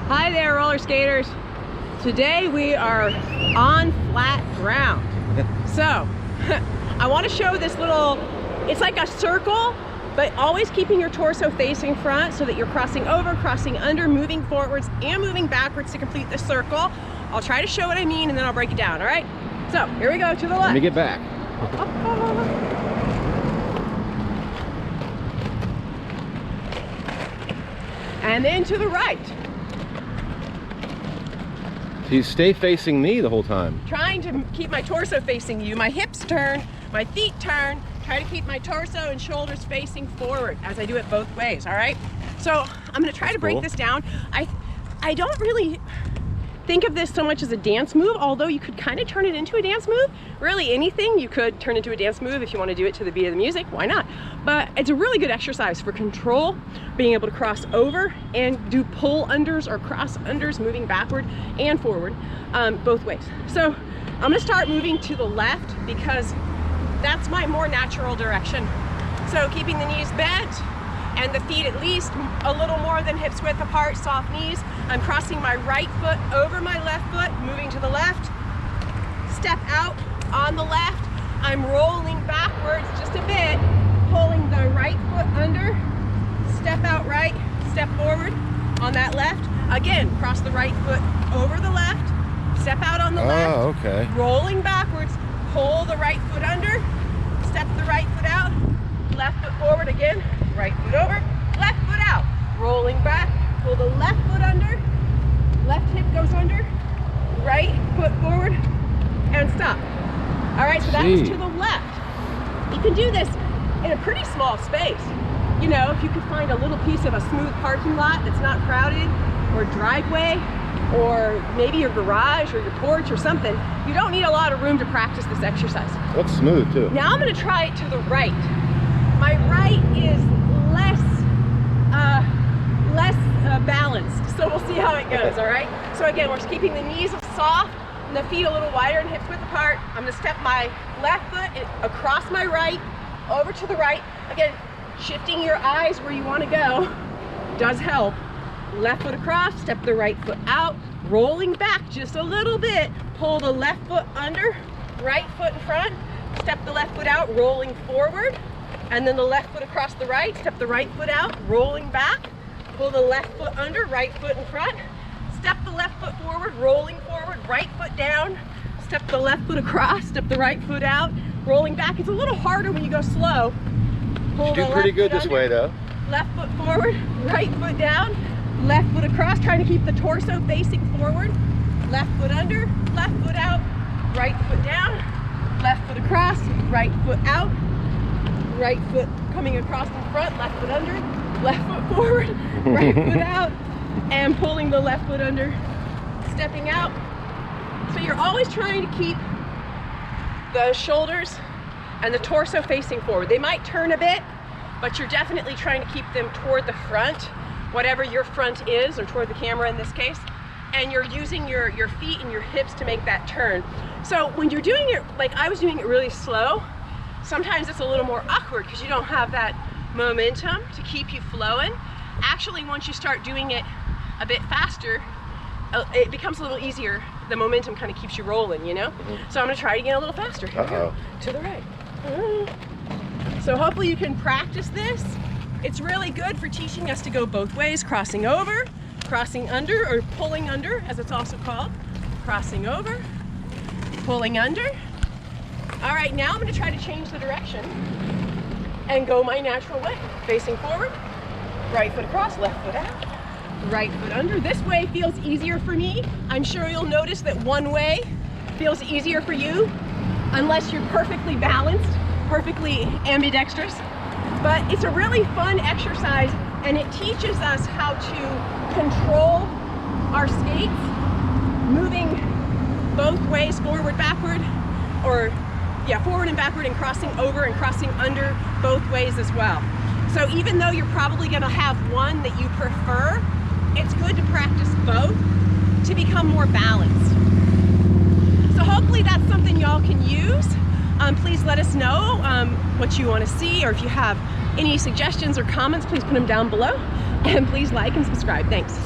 Hi there, roller skaters. Today we are on flat ground. So, I want to show this little, it's like a circle, but always keeping your torso facing front so that you're crossing over, crossing under, moving forwards and moving backwards to complete the circle. I'll try to show what I mean and then I'll break it down, all right? So, here we go, to the left. Let me get back. And then to the right. So you stay facing me the whole time. Trying to keep my torso facing you. My hips turn, my feet turn. Try to keep my torso and shoulders facing forward as I do it both ways, all right? So I'm gonna try to break this down. I don't really think of this so much as a dance move, although you could kind of turn it into a dance move. Really anything you could turn into a dance move if you want to do it to the beat of the music, why not? But it's a really good exercise for control, being able to cross over and do pull unders or cross unders, moving backward and forward, both ways. So I'm gonna start moving to the left because that's my more natural direction. So keeping the knees bent and the feet at least a little more than hips width apart, soft knees. I'm crossing my right foot over my left foot, moving to the left. Step out on the left. I'm rolling backwards just a bit, pulling the right foot under. Step out right, step forward on that left. Again, cross the right foot over the left. Step out on the left. Oh, okay. Rolling backwards, pull the right foot under. Step the right foot out. Left foot forward again. Right foot over, left foot out. Rolling back, pull the left foot under, left hip goes under, right foot forward, and stop. All right, so that's to the left. You can do this in a pretty small space. You know, if you could find a little piece of a smooth parking lot that's not crowded, or driveway, or maybe your garage or your porch or something, you don't need a lot of room to practice this exercise. Looks smooth too. Now I'm gonna try it to the right. My right is less balanced, so we'll see how it goes, all right? So again, we're keeping the knees soft and the feet a little wider and hips width apart. I'm gonna step my left foot across my right, over to the right. Again, shifting your eyes where you wanna go does help. Left foot across, step the right foot out, rolling back just a little bit, pull the left foot under, right foot in front, step the left foot out, rolling forward. And then the left foot across the right, step the right foot out, rolling back, pull the left foot under, right foot in front, step the left foot forward, rolling forward, right foot down, step the left foot across, step the right foot out, rolling back. It's a little harder when you go slow. Pull You do pretty good this way though. Left foot forward, right foot down, left foot across, trying to keep the torso facing forward, left foot under, left foot out, right foot down, left foot across, right foot out, right foot coming across in front, left foot under, left foot forward, right foot out, and pulling the left foot under, stepping out. So you're always trying to keep the shoulders and the torso facing forward. They might turn a bit, but you're definitely trying to keep them toward the front, whatever your front is, or toward the camera in this case, and you're using your feet and your hips to make that turn. So when you're doing it, like I was doing it really slow, sometimes it's a little more awkward because you don't have that momentum to keep you flowing. Actually, once you start doing it a bit faster, it becomes a little easier. The momentum kind of keeps you rolling, you know? So I'm gonna try it again a little faster. Here we go. To the right. So hopefully you can practice this. It's really good for teaching us to go both ways, crossing over, crossing under, or pulling under, as it's also called. Crossing over, pulling under. All right, now I'm gonna try to change the direction and go my natural way. Facing forward, right foot across, left foot out, right foot under. This way feels easier for me. I'm sure you'll notice that one way feels easier for you, unless you're perfectly balanced, perfectly ambidextrous. But it's a really fun exercise and it teaches us how to control our skates, moving both ways, forward, backward, or forward and backward, and crossing over and crossing under both ways as well. So even though you're probably gonna have one that you prefer, it's good to practice both to become more balanced. So hopefully that's something y'all can use. Please let us know what you want to see, or if you have any suggestions or comments, please put them down below. And please like and subscribe. Thanks.